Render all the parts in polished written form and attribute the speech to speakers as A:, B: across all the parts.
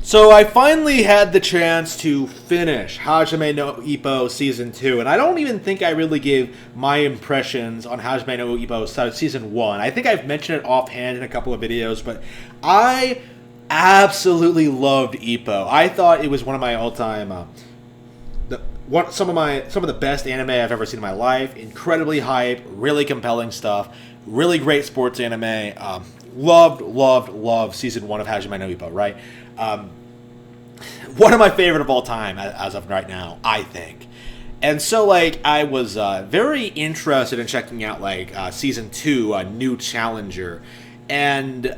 A: So I finally had the chance to finish Hajime no Ippo Season 2, and I don't even think I really gave my impressions on Hajime no Ippo Season 1. I think I've mentioned it offhand in a couple of videos, but I absolutely loved Ippo. I thought it was one of my all-time, some of the best anime I've ever seen in my life. Incredibly hype, really compelling stuff, really great sports anime. Loved Season 1 of Hajime no Ippo, right? One of my favorite of all time as of right now, I think. And so, like, I was very interested in checking out, like, Season 2, a New Challenger. And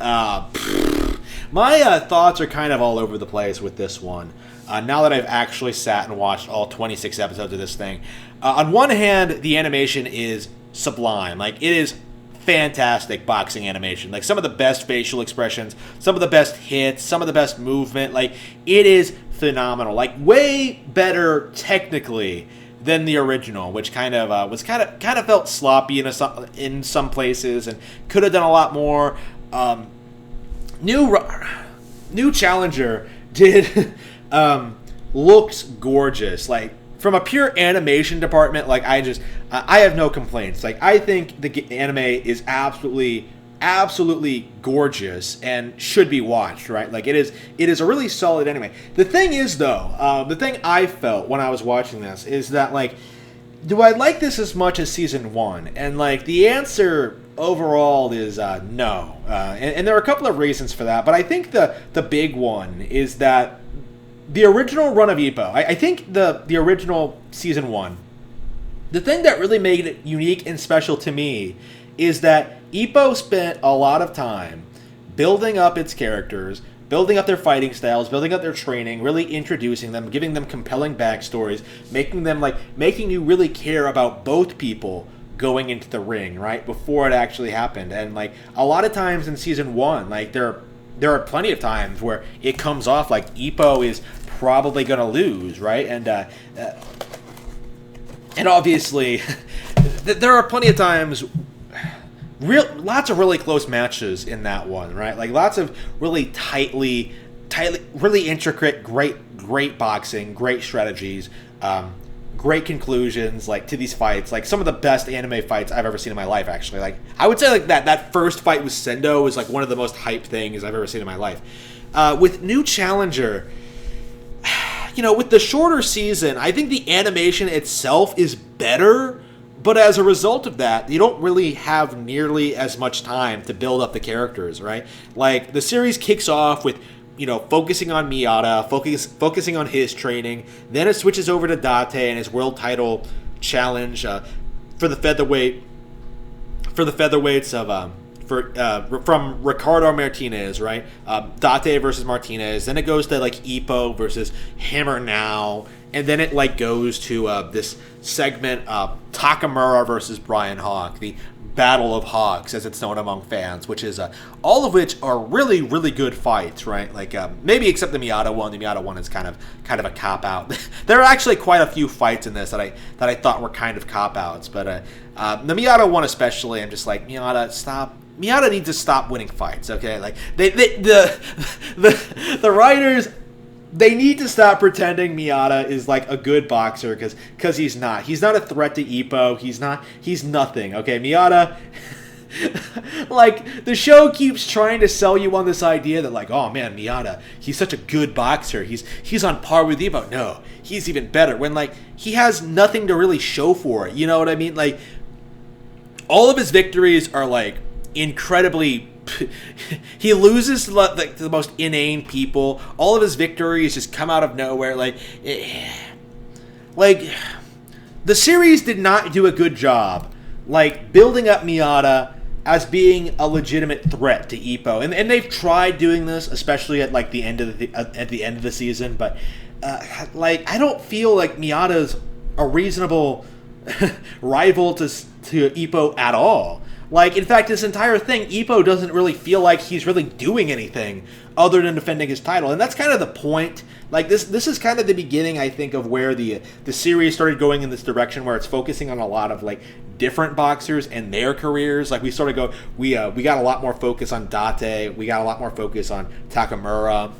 A: my thoughts are kind of all over the place with this one. Now that I've actually sat and watched all 26 episodes of this thing. On one hand, the animation is sublime. Like, it is fantastic boxing animation. Like, some of the best facial expressions, some of the best hits, some of the best movement. Like, it is phenomenal. Like, way better technically than the original, which kind of felt sloppy in some places and could have done a lot more. New Challenger did looks gorgeous. Like, from a pure animation department, like, I have no complaints. Like, I think the anime is absolutely gorgeous and should be watched, right? Like, it is a really solid anime. The thing is, though, the thing I felt when I was watching this is that, like, do I like this as much as Season 1? And, like, the answer overall is no. And there are a couple of reasons for that, but I think the big one is that the original run of Ippo, I think the original Season 1, the thing that really made it unique and special to me is that Ippo spent a lot of time building up its characters, building up their fighting styles, building up their training, really introducing them, giving them compelling backstories, making you really care about both people going into the ring, right, before it actually happened. And, like, a lot of times in Season 1, like, there are plenty of times where it comes off like Ippo is probably going to lose, right? And obviously, there are plenty of times, lots of really close matches in that one, right? Like, lots of really tightly, really intricate, great boxing, great strategies, great conclusions, like, to these fights. Like, some of the best anime fights I've ever seen in my life, actually. Like, I would say, like, that first fight with Sendo is, like, one of the most hyped things I've ever seen in my life. With New Challenger, you know, with the shorter season, I think the animation itself is better, but as a result of that, you don't really have nearly as much time to build up the characters, right? Like, the series kicks off with, you know, focusing on Miyata, focusing on his training. Then it switches over to Date and his world title challenge for the featherweights of from Ricardo Martinez, right? Date versus Martinez. Then it goes to, like, Ippo versus Hammer Now, and then it, like, goes to this segment Takamura versus Brian Hawk, the Battle of Hawks, as it's known among fans, which is all of which are really, really good fights, right? Like, maybe except the Miyata one. The Miyata one is kind of a cop out. There are actually quite a few fights in this that I thought were kind of cop outs, but the Miyata one especially, I'm just like, Miyata, stop. Miyata needs to stop winning fights, okay? Like, the writers, they need to stop pretending Miyata is, like, a good boxer, because he's not. He's not a threat to Ippo. He's nothing, okay? Miyata, like, the show keeps trying to sell you on this idea that, like, oh man, Miyata, he's such a good boxer. He's on par with Ippo. No, he's even better. When, like, he has nothing to really show for it. You know what I mean? Like, all of his victories are, like, incredibly he loses to, like, the most inane people. All of his victories just come out of nowhere. Like, the series did not do a good job, like, building up Miyata as being a legitimate threat to Ippo, and they've tried doing this, especially at, like, the end of the season. But like, I don't feel like Miyata's a reasonable rival to Ippo at all. Like, in fact, this entire thing, Ippo doesn't really feel like he's really doing anything other than defending his title. And that's kind of the point. Like, this is kind of the beginning, I think, of where the series started going in this direction, where it's focusing on a lot of, like, different boxers and their careers. Like, we got a lot more focus on Date. We got a lot more focus on Takamura.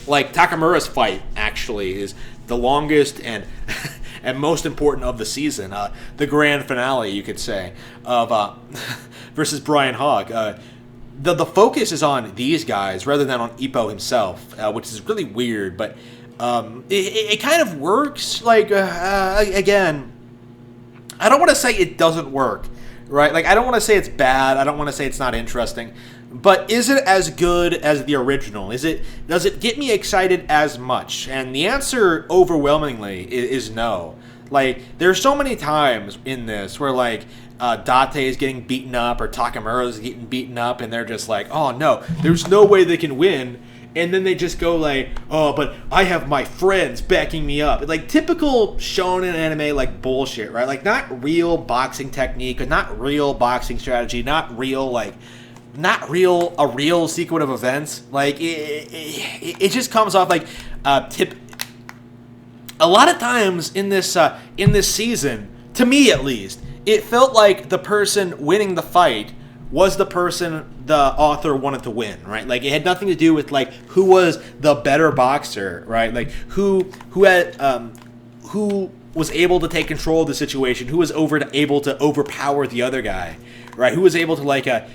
A: like Takamura's fight actually is the longest and and most important of the season, the grand finale, you could say, of versus Brian Hogg. The focus is on these guys rather than on Ippo himself, which is really weird, but it kind of works. Like again, I don't want to say it doesn't work, right? Like I don't want to say it's bad. I don't want to say it's not interesting. But is it as good as the original? Does it get me excited as much? And the answer overwhelmingly is no. Like there's so many times in this where like Date is getting beaten up or Takamura is getting beaten up and they're just like, oh no, there's no way they can win. And then they just go like, oh, but I have my friends backing me up. Like typical shonen anime like bullshit, right? Like not real boxing technique, or not real boxing strategy, not real a real sequence of events. Like it just comes off like a lot of times in this season, to me at least, it felt like the person winning the fight was the person the author wanted to win, right? Like it had nothing to do with like who was the better boxer, right? Like who was able to take control of the situation, who was able to overpower the other guy, right? Who was able to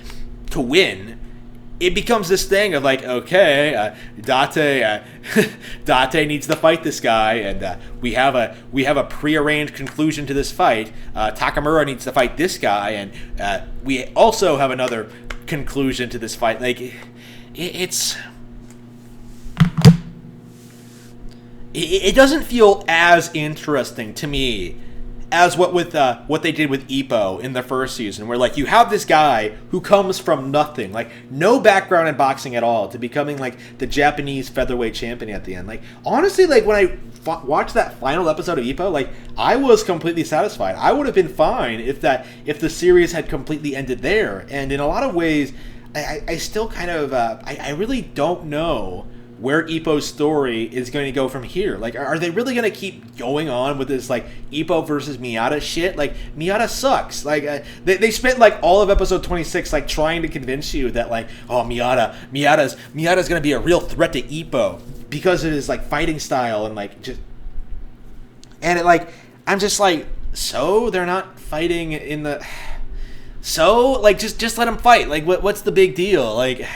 A: to win. It becomes this thing of like, okay, Date needs to fight this guy, and we have a prearranged conclusion to this fight. Takamura needs to fight this guy, and we also have another conclusion to this fight. Like, it doesn't feel as interesting to me as what they did with Ippo in the first season, where like you have this guy who comes from nothing, like no background in boxing at all, to becoming like the Japanese featherweight champion at the end. Like honestly, like when I watched that final episode of Ippo, like I was completely satisfied. I would have been fine if the series had completely ended there. And in a lot of ways, I still kind of I really don't know where Ippo's story is going to go from here. Like, are they really going to keep going on with this, like, Ippo versus Miyata shit? Like, Miyata sucks. Like, they spent, like, all of episode 26, like, trying to convince you that, like, oh, Miyata's going to be a real threat to Ippo because of his, like, fighting style and, like, just... And, it, like, I'm just like, so they're not fighting in the... So, like, just let him fight. Like, what's the big deal? Like,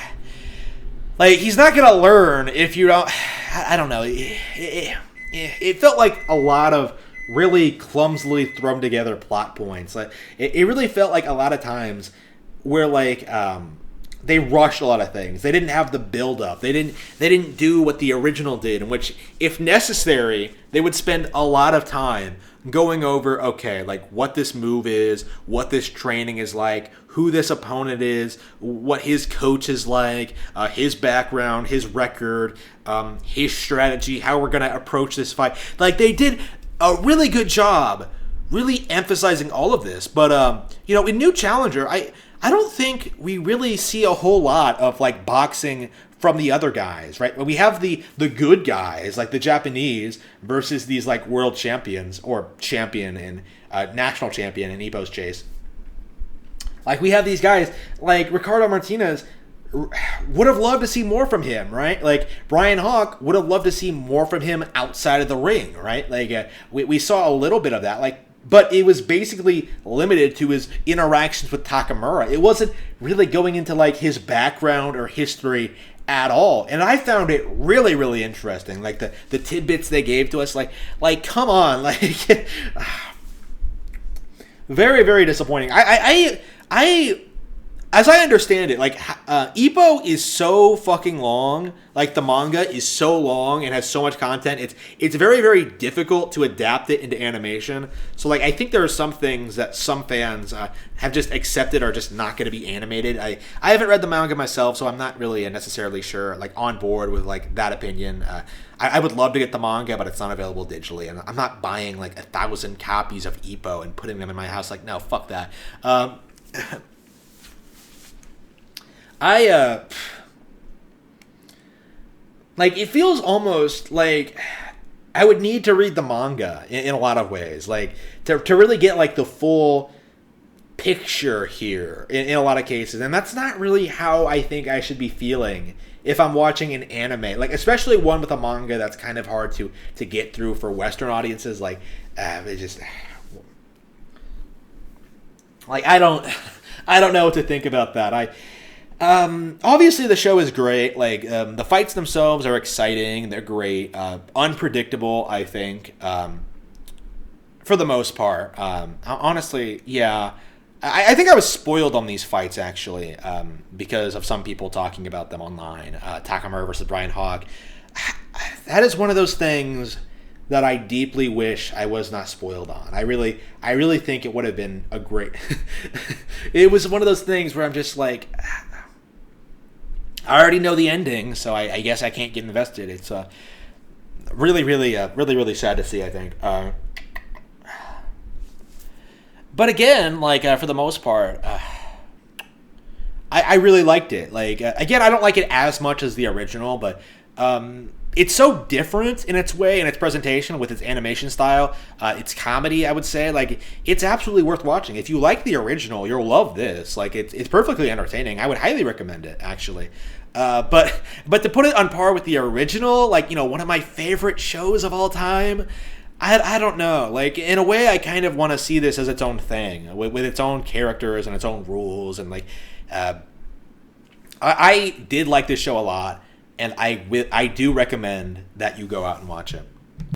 A: he's not going to learn if you don't... I don't know. It felt like a lot of really clumsily thrown together plot points. Like, it really felt like a lot of times where, like, they rushed a lot of things. They didn't have the build-up. They didn't do what the original did, in which, if necessary, they would spend a lot of time going over, okay, like what this move is, what this training is like, who this opponent is, what his coach is like, his background, his record, his strategy, how we're going to approach this fight. Like, they did a really good job really emphasizing all of this. But, in New Challenger, I don't think we really see a whole lot of, like, boxing from the other guys, right? We have the good guys, like the Japanese, versus these like world champions or champion and national champion in Ippo's chase. Like we have these guys, like Ricardo Martinez would have loved to see more from him, right? Like Brian Hawk would have loved to see more from him outside of the ring, right? Like we saw a little bit of that, like, but it was basically limited to his interactions with Takamura. It wasn't really going into like his background or history at all, and I found it really, really interesting. Like the tidbits they gave to us, like come on, like very, very disappointing. I as I understand it, like Ippo is so fucking long. Like the manga is so long and has so much content. It's very, very difficult to adapt it into animation. So like I think there are some things that some fans have just accepted are just not going to be animated. I haven't read the manga myself, so I'm not really necessarily sure, like on board with like that opinion. I would love to get the manga, but it's not available digitally, and I'm not buying like 1,000 copies of Ippo and putting them in my house. Like no, fuck that. Like, it feels almost like I would need to read the manga in a lot of ways. Like, to really get, like, the full picture here in a lot of cases, and that's not really how I think I should be feeling if I'm watching an anime, like especially one with a manga that's kind of hard to get through for Western audiences. Like it just like I don't know what to think about that. Obviously the show is great. Like the fights themselves are exciting. They're great. Unpredictable, I think. For the most part. Honestly, yeah. I think I was spoiled on these fights, actually, because of some people talking about them online. Takamura versus Brian Hawk. That is one of those things that I deeply wish I was not spoiled on. I really think it would have been a great... It was one of those things where I'm just like... I already know the ending, so I guess I can't get invested. It's really sad to see, I think. But again, like for the most part, I really liked it. Like again, I don't like it as much as the original, but it's so different in its way, in its presentation, with its animation style, its comedy. I would say, like, it's absolutely worth watching. If you like the original, you'll love this. Like it's perfectly entertaining. I would highly recommend it, actually. But to put it on par with the original, like, you know, one of my favorite shows of all time. I don't know. Like, in a way, I kind of want to see this as its own thing, with its own characters and its own rules. And, like, I did like this show a lot, and I do recommend that you go out and watch it.